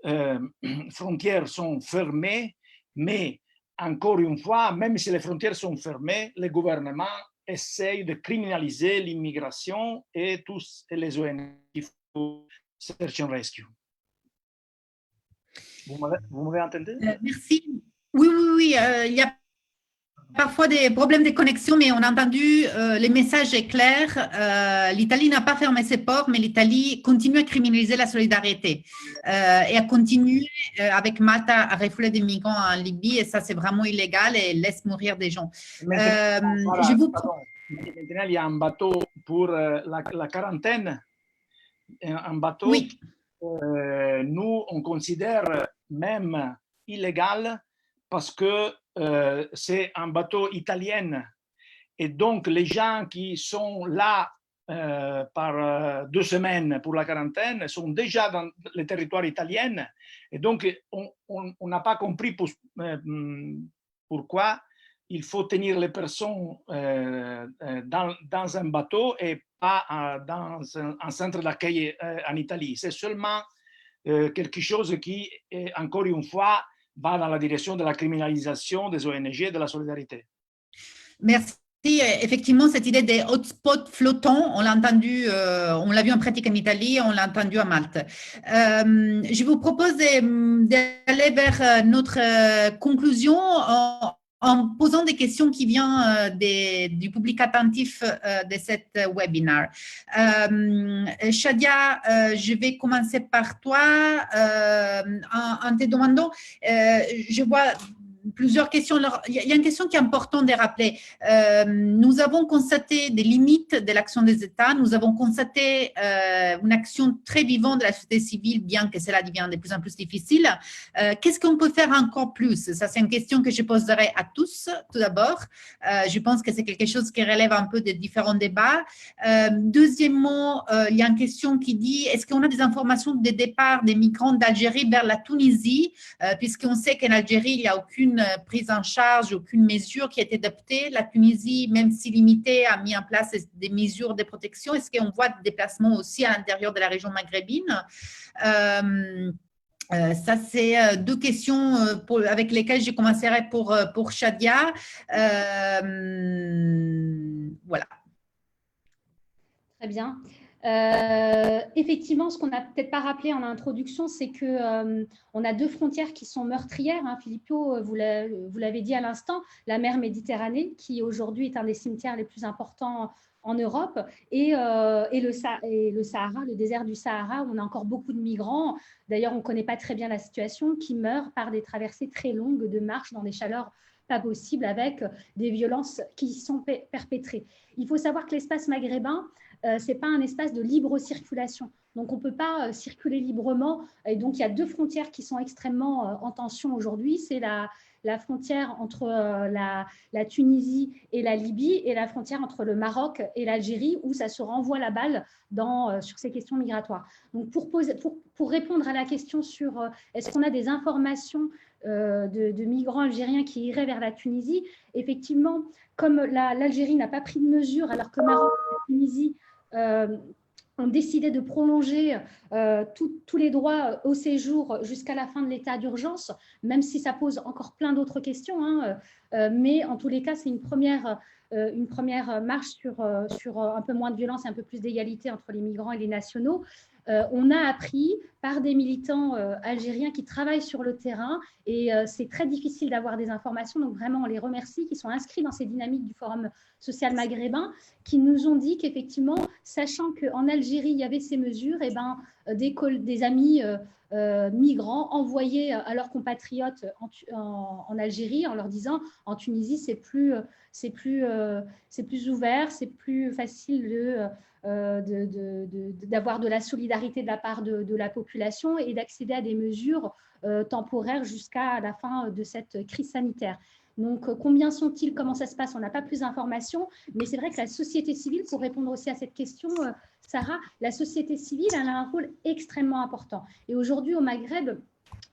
frontières sont fermées, mais encore une fois, même si les frontières sont fermées, le gouvernement essaye de criminaliser l'immigration et tous les ONG qui font Search and Rescue. Vous m'avez entendu? Merci. Oui, il y a parfois des problèmes de connexion, mais on a entendu, le message est clair. L'Italie n'a pas fermé ses ports, mais l'Italie continue à criminaliser la solidarité et à continuer avec Malte à refouler des migrants en Libye, et ça, c'est vraiment illégal et laisse mourir des gens. Maintenant, il y a un bateau pour la quarantaine, un bateau oui. Nous, on considère même illégal parce que c'est un bateau italien. Et donc, les gens qui sont là par 2 semaines pour la quarantaine sont déjà dans le territoire italien. Et donc, on n'a pas compris pourquoi il faut tenir les personnes dans un bateau et pas dans un centre d'accueil en Italie. C'est seulement quelque chose qui, encore une fois, va dans la direction de la criminalisation des ONG et de la solidarité. Merci. Effectivement, cette idée des hotspots flottants, on l'a entendu, on l'a vu en pratique en Italie, on l'a entendu à Malte. Je vous propose d'aller vers notre conclusion en posant des questions qui viennent du public attentif de cet webinaire. Shadia, je vais commencer par toi en te demandant, je vois plusieurs questions. Alors, il y a une question qui est importante de rappeler. Nous avons constaté des limites de l'action des États. Nous avons constaté une action très vivante de la société civile, bien que cela devienne de plus en plus difficile. Qu'est-ce qu'on peut faire encore plus? Ça, c'est une question que je poserai à tous, tout d'abord. Je pense que c'est quelque chose qui relève un peu des différents débats. Deuxièmement, il y a une question qui dit, est-ce qu'on a des informations de départ des migrants d'Algérie vers la Tunisie, puisqu'on sait qu'en Algérie, il n'y a aucune prise en charge, aucune mesure qui a été adoptée. La Tunisie, même si limitée, a mis en place des mesures de protection. Est-ce qu'on voit des déplacements aussi à l'intérieur de la région maghrébine? Ça, c'est 2 questions avec lesquelles je commencerai pour Shadia. Voilà. Très bien. Effectivement, ce qu'on n'a peut-être pas rappelé en introduction, c'est que on a deux frontières qui sont meurtrières. Hein. Filippo, vous l'avez dit à l'instant, la mer Méditerranée, qui aujourd'hui est un des cimetières les plus importants en Europe, et le Sahara, le désert du Sahara, où on a encore beaucoup de migrants. D'ailleurs, on ne connaît pas très bien la situation, qui meurent par des traversées très longues de marche dans des chaleurs pas possibles, avec des violences qui sont perpétrées. Il faut savoir que l'espace maghrébin, ce n'est pas un espace de libre circulation. Donc, on ne peut pas circuler librement. Et donc, il y a deux frontières qui sont extrêmement en tension aujourd'hui. C'est la frontière entre la Tunisie et la Libye et la frontière entre le Maroc et l'Algérie, où ça se renvoie la balle sur ces questions migratoires. Donc, pour répondre à la question sur est-ce qu'on a des informations de migrants algériens qui iraient vers la Tunisie, effectivement, comme l'Algérie n'a pas pris de mesures, alors que Maroc et la Tunisie ont décidé de prolonger tous les droits au séjour jusqu'à la fin de l'état d'urgence, même si ça pose encore plein d'autres questions. Hein, mais en tous les cas, c'est une première marche sur un peu moins de violence et un peu plus d'égalité entre les migrants et les nationaux. On a appris par des militants algériens qui travaillent sur le terrain et c'est très difficile d'avoir des informations. Donc vraiment, on les remercie, qui sont inscrits dans ces dynamiques du Forum social maghrébin, qui nous ont dit qu'effectivement, sachant qu'en Algérie, il y avait ces mesures, et des amis migrants envoyaient à leurs compatriotes en Algérie en leur disant en Tunisie, c'est plus ouvert, c'est plus facile d'avoir de la solidarité de la part de la population et d'accéder à des mesures temporaires jusqu'à la fin de cette crise sanitaire. Donc, combien sont-ils? Comment ça se passe? On n'a pas plus d'informations, mais c'est vrai que la société civile, pour répondre aussi à cette question, Sarah, la société civile, elle a un rôle extrêmement important. Et aujourd'hui, au Maghreb,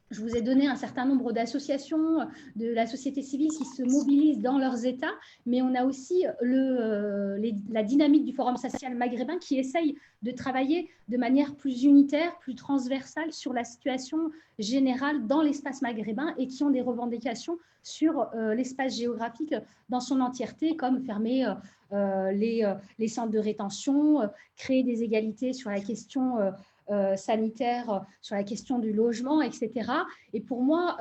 je vous ai donné un certain nombre d'associations de la société civile qui se mobilisent dans leurs États, mais on a aussi la dynamique du Forum social maghrébin qui essaye de travailler de manière plus unitaire, plus transversale sur la situation générale dans l'espace maghrébin et qui ont des revendications sur l'espace géographique dans son entièreté, comme fermer les centres de rétention, créer des égalités sur la question sanitaire, sur la question du logement, etc. Et pour moi,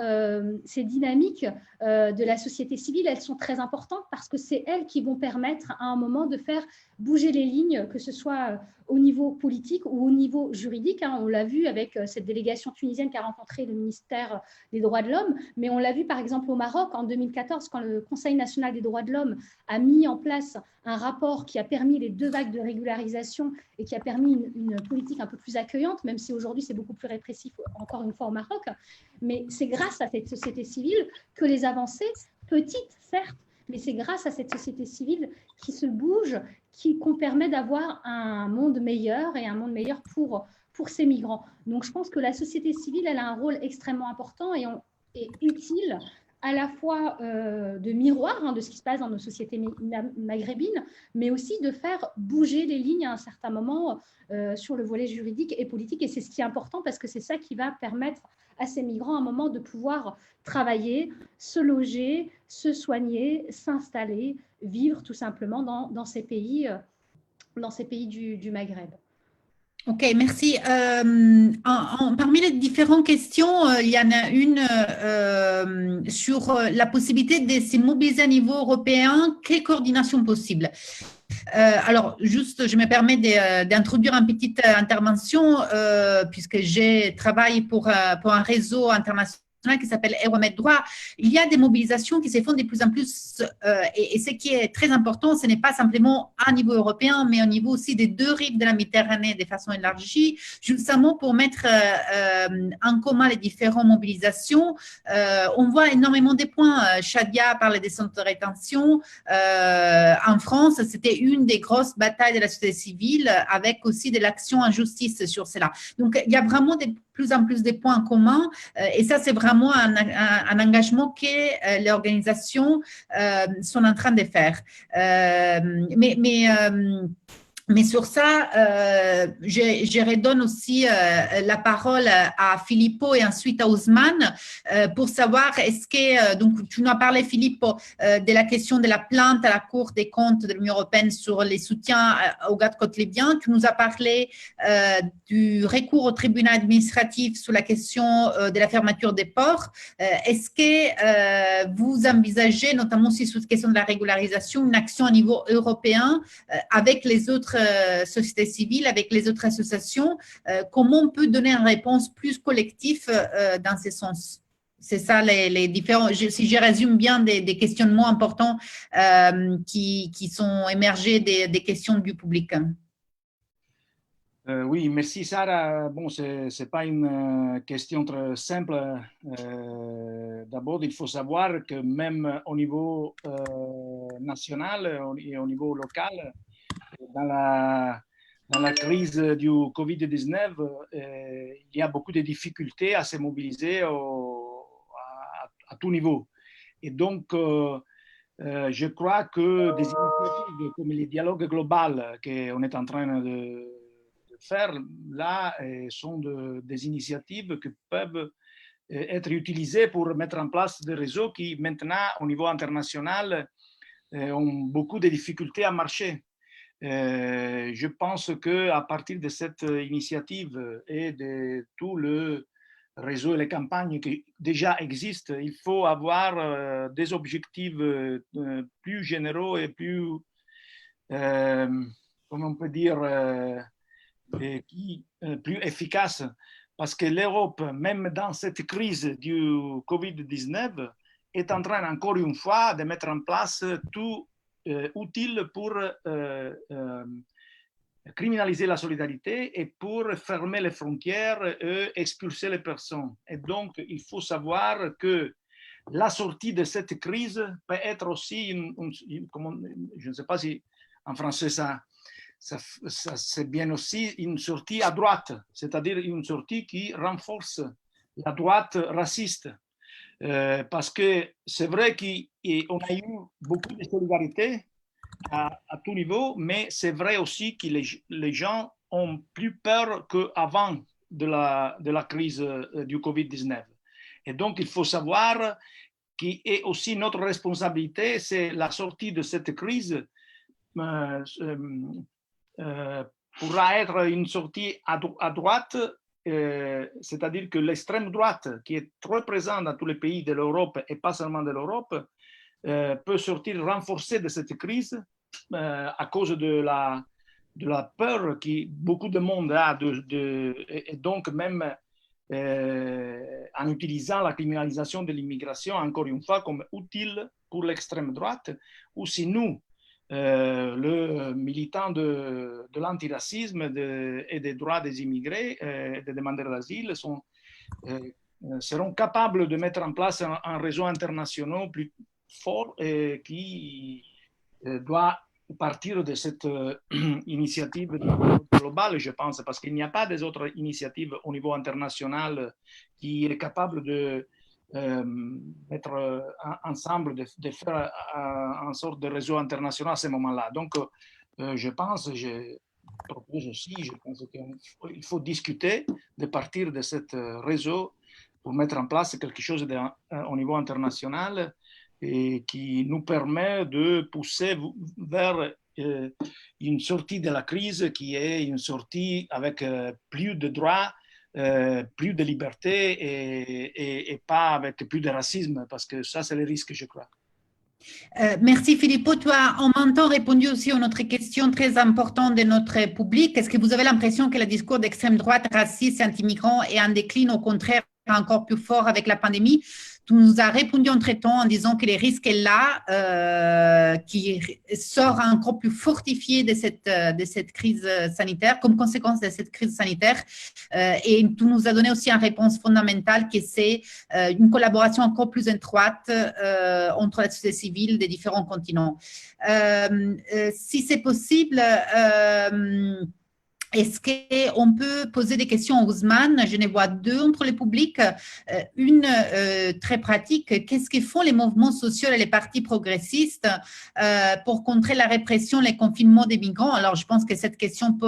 ces dynamiques de la société civile, elles sont très importantes parce que c'est elles qui vont permettre à un moment de faire bouger les lignes, que ce soit au niveau politique ou au niveau juridique. Hein. On l'a vu avec cette délégation tunisienne qui a rencontré le ministère des Droits de l'Homme, mais on l'a vu par exemple au Maroc en 2014 quand le Conseil national des droits de l'homme a mis en place un rapport qui a permis les 2 vagues de régularisation et qui a permis une politique un peu plus accueillante, même si aujourd'hui c'est beaucoup plus répressif encore une fois au Maroc. Mais c'est grâce à cette société civile que les avancées, petites certes, mais c'est grâce à cette société civile qui se bouge, qu'on permet d'avoir un monde meilleur et un monde meilleur pour ces migrants. Donc je pense que la société civile, elle a un rôle extrêmement important et utile à la fois de miroir de ce qui se passe dans nos sociétés maghrébines, mais aussi de faire bouger les lignes à un certain moment sur le volet juridique et politique. Et c'est ce qui est important parce que c'est ça qui va permettre à ces migrants à un moment de pouvoir travailler, se loger, se soigner, s'installer, vivre tout simplement dans ces pays du Maghreb. Ok, merci. Parmi les différentes questions, il y en a une sur la possibilité de se mobiliser à niveau européen. Quelle coordination possible? Alors, juste, je me permets d'introduire une petite intervention puisque j'ai travaillé pour un réseau international qui s'appelle Euromed Droit. Il y a des mobilisations qui se font de plus en plus et ce qui est très important, ce n'est pas simplement à niveau européen, mais au niveau aussi des 2 rives de la Méditerranée de façon élargie, justement pour mettre en commun les différentes mobilisations. On voit énormément de points. Shadia parlait des centres de rétention. En France, c'était une des grosses batailles de la société civile avec aussi de l'action en justice sur cela. Donc, il y a vraiment de plus en plus de points communs et ça, c'est vraiment un engagement que les organisations sont en train de faire. Mais sur ça, je redonne aussi la parole à Filippo et ensuite à Ousmane pour savoir est-ce que, donc tu nous as parlé Filippo de la question de la plainte à la Cour des comptes de l'Union européenne sur les soutiens aux gaz côte libyen. Tu nous as parlé du recours au tribunal administratif sur la question de la fermeture des ports. Est-ce que vous envisagez, notamment aussi sur la question de la régularisation, une action au niveau européen avec les autres sociétés civiles, avec les autres associations, comment on peut donner une réponse plus collective dans ce sens? C'est ça les différents, si je résume bien, des questionnements importants qui sont émergés des questions du public. Oui, merci Sarah. Bon, ce n'est pas une question très simple. D'abord, il faut savoir que même au niveau national et au niveau local, dans la crise du Covid-19, il y a beaucoup de difficultés à se mobiliser à tout niveau. Et donc, je crois que des initiatives comme les dialogues globaux qu'on est en train de faire là sont des initiatives qui peuvent être utilisées pour mettre en place des réseaux qui maintenant, au niveau international, ont beaucoup de difficultés à marcher. Je pense qu'à partir de cette initiative et de tout le réseau et les campagnes qui déjà existent, il faut avoir des objectifs plus généraux et plus, comment on peut dire, plus efficaces. Parce que l'Europe, même dans cette crise du Covid-19, est en train, encore une fois, de mettre en place tout utile pour criminaliser la solidarité et pour fermer les frontières et expulser les personnes. Et donc, il faut savoir que la sortie de cette crise peut être aussi, je ne sais pas si en français ça c'est bien aussi une sortie à droite, c'est-à-dire une sortie qui renforce la droite raciste. Parce que c'est vrai qu'on a eu beaucoup de solidarité à tout niveau, mais c'est vrai aussi que les gens ont plus peur qu'avant de la crise du Covid-19. Et donc, il faut savoir qui est aussi notre responsabilité, c'est la sortie de cette crise pourra être une sortie à droite, c'est-à-dire que l'extrême droite, qui est très présente dans tous les pays de l'Europe et pas seulement de l'Europe, peut sortir renforcée de cette crise à cause de la peur que beaucoup de monde a, et donc même en utilisant la criminalisation de l'immigration, encore une fois, comme utile pour l'extrême droite, ou si nous, le militant de l'antiracisme et des droits des immigrés, des demandeurs d'asile, seront capables de mettre en place un réseau international plus fort qui doit partir de cette initiative globale, je pense, parce qu'il n'y a pas des autres initiatives au niveau international qui est capable de mettre ensemble, de faire une sorte de réseau international à ce moment-là. Donc, je propose aussi, je pense qu'il faut discuter de partir de ce réseau pour mettre en place quelque chose au niveau international et qui nous permet de pousser vers une sortie de la crise qui est une sortie avec plus de droits, plus de liberté et pas avec plus de racisme, parce que ça, c'est le risque, je crois. Merci Filippo. Tu as en même temps répondu aussi à une autre question très importante de notre public. Est-ce que vous avez l'impression que le discours d'extrême droite, raciste et anti-migrant est en déclin, au contraire, encore plus fort avec la pandémie? Tu nous as répondu entre-temps en disant que les risques est là, qui sort encore plus fortifié de cette crise sanitaire, comme conséquence de cette crise sanitaire. Et tu nous as donné aussi une réponse fondamentale qui c'est une collaboration encore plus étroite entre la société civile des différents continents. Si c'est possible, est-ce qu'on peut poser des questions à Ousmane? Je ne vois deux entre le public. Une très pratique, qu'est-ce que font les mouvements sociaux et les partis progressistes pour contrer la répression, les confinements des migrants? Alors, je pense que cette question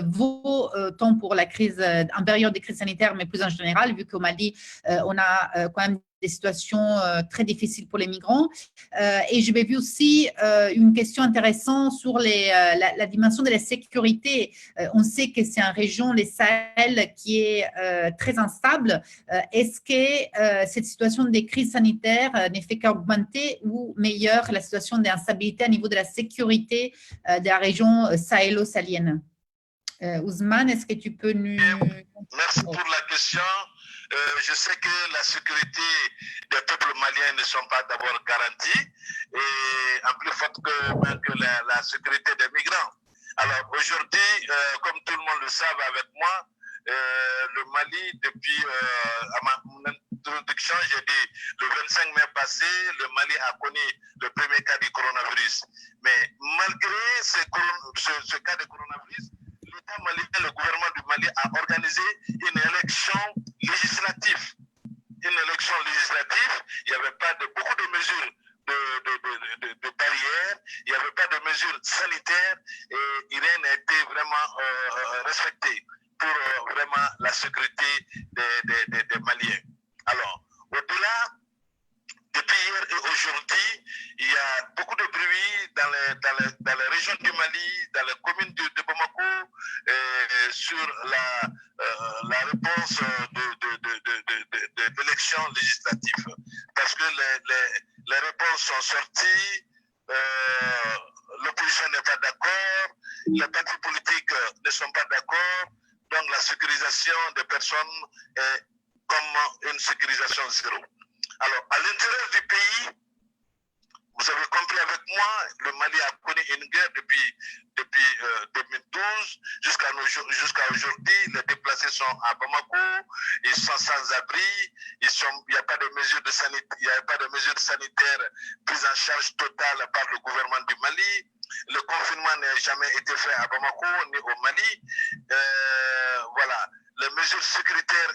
vaut tant pour la crise, en période de crise sanitaire, mais plus en général, vu qu'au Mali, on a quand même des situations très difficiles pour les migrants. Et je vais vu aussi une question intéressante sur la dimension de la sécurité. On sait que c'est une région, les Sahel, qui est très instable. Est-ce que cette situation de crise sanitaire ne fait qu'augmenter ou meilleure la situation d'instabilité au niveau de la sécurité de la région sahélo-sahelienne? Ousmane, est-ce que tu peux nous... Merci pour la question. Je sais que la sécurité des peuples maliens ne sont pas d'abord garanties, et en plus forte que la sécurité des migrants. Alors aujourd'hui, comme tout le monde le sait avec moi, le Mali, depuis à mon introduction, j'ai dit le 25 mai passé, le Mali a connu le premier cas du coronavirus. Mais malgré ce cas de coronavirus, l'État malien, le gouvernement du Mali a organisé une élection législative. Une élection législative, il n'y avait pas beaucoup de mesures de barrières, il n'y avait pas de mesures sanitaires et rien n'a été vraiment respecté pour vraiment la sécurité des Maliens. Alors, au-delà, depuis hier et aujourd'hui, il y a beaucoup de bruit dans les régions du Mali, dans les communes de Bamako, sur la réponse de l'élection législative. Parce que les réponses sont sorties, l'opposition n'est pas d'accord, les partis politiques ne sont pas d'accord, donc la sécurisation des personnes est comme une sécurisation zéro. Alors, à l'intérieur du pays, vous avez compris avec moi, le Mali a connu une guerre depuis 2012 jusqu'à aujourd'hui. Les déplacés sont à Bamako, ils sont sans abri, il n'y a pas de mesures sanitaires prises en charge totale par le gouvernement du Mali. Le confinement n'a jamais été fait à Bamako ni au Mali. Voilà. Les mesures sécuritaires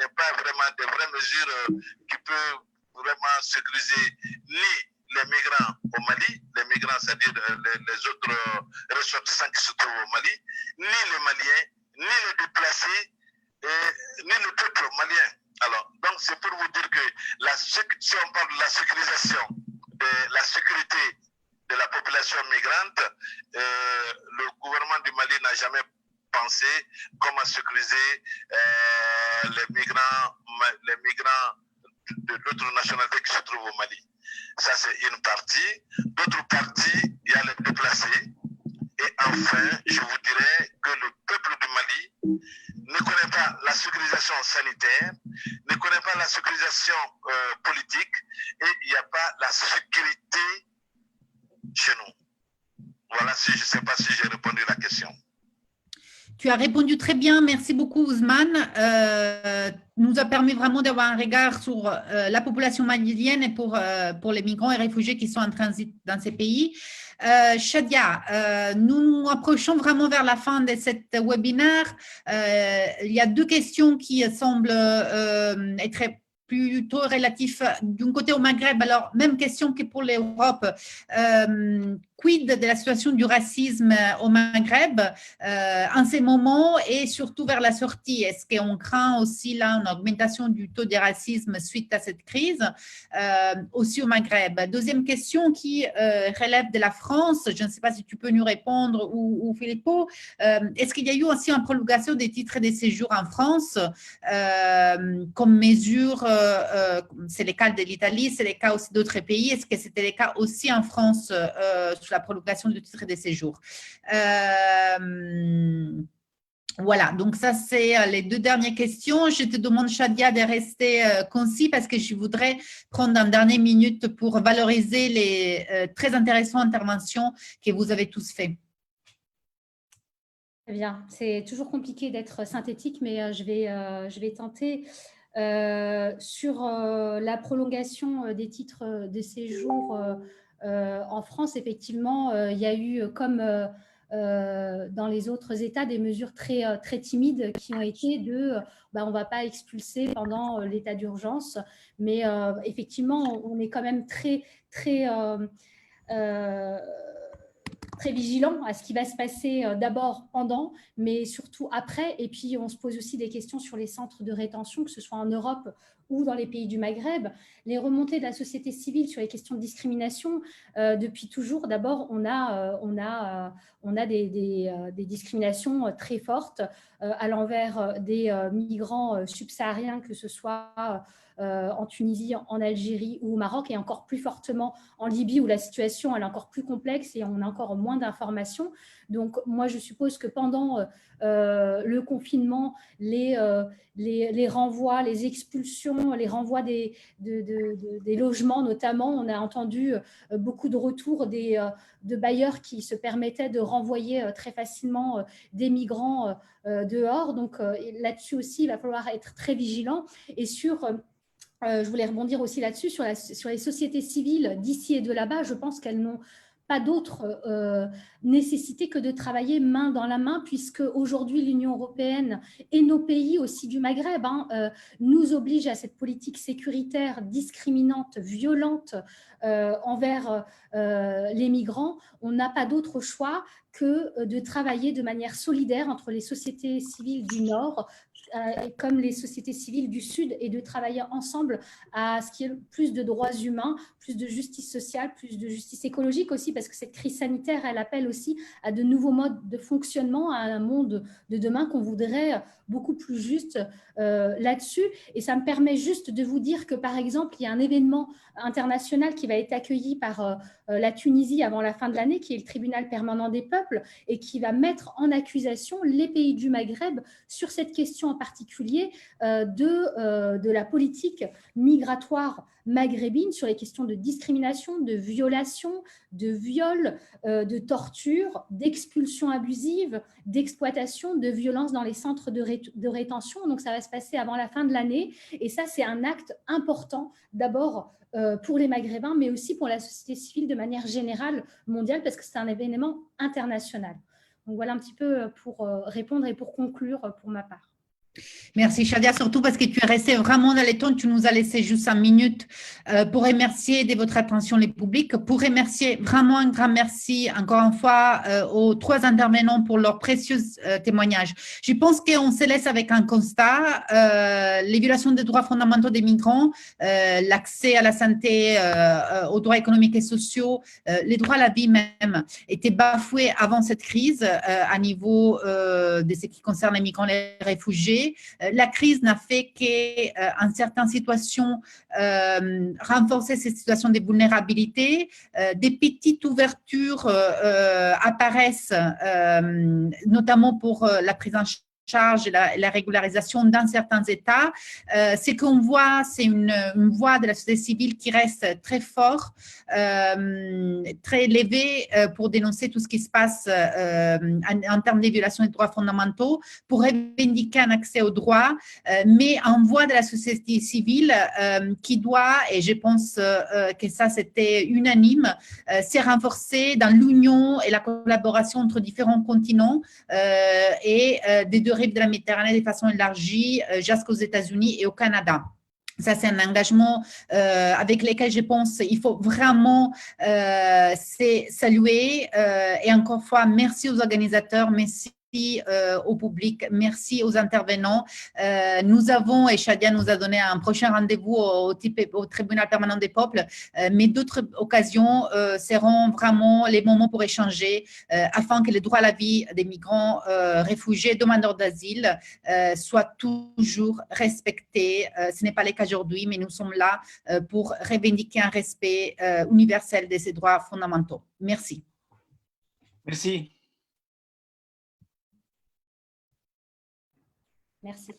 n'est pas vraiment des vraies mesures qui peuvent vraiment sécuriser ni les migrants au Mali, les migrants, c'est-à-dire les autres ressortissants qui se trouvent au Mali, ni les Maliens, ni les déplacés, ni le peuple malien. Alors, donc c'est pour vous dire que si on parle de la sécurisation, de la sécurité de la population migrante, le gouvernement du Mali n'a jamais pensé comment sécuriser les migrants de l'autre nationalité qui se trouvent au Mali. Ça, c'est une partie. D'autre partie, il y a les déplacés. Et enfin, je vous dirais que le peuple du Mali ne connaît pas la sécurisation sanitaire, ne connaît pas la sécurisation politique, et il n'y a pas la sécurité chez nous. Voilà, je ne sais pas si j'ai répondu à la question. Tu as répondu très bien, merci beaucoup Ousmane. Nous a permis vraiment d'avoir un regard sur la population malienne et pour les migrants et réfugiés qui sont en transit dans ces pays. Shadia, nous nous approchons vraiment vers la fin de cet webinaire. Il y a deux questions qui semblent être plutôt relatifs d'un côté au Maghreb. Alors, même question que pour l'Europe. Quid de la situation du racisme au Maghreb en ces moments et surtout vers la sortie? Est-ce qu'on craint aussi là une augmentation du taux de racisme suite à cette crise aussi au Maghreb? Deuxième question qui relève de la France, je ne sais pas si tu peux nous répondre ou Filippo, est-ce qu'il y a eu aussi une prolongation des titres de séjour en France comme mesure, c'est le cas de l'Italie, c'est le cas aussi d'autres pays, est-ce que c'était le cas aussi en France sur la prolongation du titre de séjour? Voilà, donc ça c'est les deux dernières questions. Je te demande, Shadia, de rester concis parce que je voudrais prendre une dernière minute pour valoriser les très intéressantes interventions que vous avez tous faites. Très bien, c'est toujours compliqué d'être synthétique, mais je vais tenter. Sur la prolongation des titres de séjour en France, effectivement, il y a eu, comme dans les autres États des mesures très, très timides qui ont été on ne va pas expulser pendant l'état d'urgence, mais effectivement, on est quand même très vigilant à ce qui va se passer d'abord pendant, mais surtout après. Et puis, on se pose aussi des questions sur les centres de rétention, que ce soit en Europe ou dans les pays du Maghreb. Les remontées de la société civile sur les questions de discrimination, depuis toujours, d'abord, on a des discriminations très fortes à l'envers des migrants subsahariens, que ce soit en Tunisie, en Algérie ou au Maroc, et encore plus fortement en Libye, où la situation elle est encore plus complexe et on a encore moins d'informations. Donc, moi, je suppose que pendant le confinement, les renvois, les expulsions, les renvois des logements notamment, on a entendu beaucoup de retours de bailleurs qui se permettaient de renvoyer très facilement des migrants dehors. Donc, là-dessus aussi, il va falloir être très vigilant. Et je voulais rebondir aussi là-dessus, sur les sociétés civiles d'ici et de là-bas. Je pense qu'elles n'ont pas d'autre nécessité que de travailler main dans la main, puisque aujourd'hui l'Union européenne et nos pays aussi du Maghreb nous obligent à cette politique sécuritaire discriminante, violente envers les migrants. On n'a pas d'autre choix que de travailler de manière solidaire entre les sociétés civiles du Nord comme les sociétés civiles du Sud, et de travailler ensemble à ce qui est plus de droits humains, plus de justice sociale, plus de justice écologique aussi, parce que cette crise sanitaire, elle appelle aussi à de nouveaux modes de fonctionnement, à un monde de demain qu'on voudrait beaucoup plus juste là-dessus. Et ça me permet juste de vous dire que, par exemple, il y a un événement international qui va être accueilli par la Tunisie avant la fin de l'année, qui est le tribunal permanent des peuples, et qui va mettre en accusation les pays du Maghreb sur cette question en particulier de la politique migratoire maghrébine, sur les questions de discrimination, de violation, de viol, de torture, d'expulsion abusive, d'exploitation, de violence dans les centres de rétention. Donc, ça va se passer avant la fin de l'année. Et ça, c'est un acte important, d'abord pour les Maghrébins, mais aussi pour la société civile de manière générale, mondiale, parce que c'est un événement international. Donc, voilà un petit peu pour répondre et pour conclure pour ma part. Merci Shadia, surtout parce que tu es restée vraiment dans les temps, tu nous as laissé juste 5 minutes pour remercier de votre attention les publics, pour remercier vraiment un grand merci encore une fois aux 3 intervenants pour leurs précieux témoignages. Je pense qu'on se laisse avec un constat, les violations des droits fondamentaux des migrants, l'accès à la santé, aux droits économiques et sociaux, les droits à la vie même étaient bafoués avant cette crise à niveau de ce qui concerne les migrants et les réfugiés. La crise n'a fait qu'en certaines situations renforcer ces situations de vulnérabilité. Des petites ouvertures apparaissent, notamment pour la prise en charge et la régularisation dans certains États. Ce qu'on voit, c'est une voix de la société civile qui reste très fort, très élevée pour dénoncer tout ce qui se passe en termes de violations des droits fondamentaux, pour revendiquer un accès aux droits, mais en voix de la société civile qui doit, et je pense que ça c'était unanime, s'est renforcée dans l'union et la collaboration entre différents continents et des deux rives de la Méditerranée de façon élargie jusqu'aux États-Unis et au Canada. Ça, c'est un engagement avec lequel je pense il faut vraiment saluer. Et encore une fois, merci aux organisateurs, merci au public, merci aux intervenants. Nous avons, et Shadia nous a donné un prochain rendez-vous au tribunal permanent des peuples, mais d'autres occasions seront vraiment les moments pour échanger afin que les droits à la vie des migrants, réfugiés, demandeurs d'asile soient toujours respectés. Ce n'est pas le cas aujourd'hui, mais nous sommes là pour revendiquer un respect universel de ces droits fondamentaux. Merci. Merci. Merci.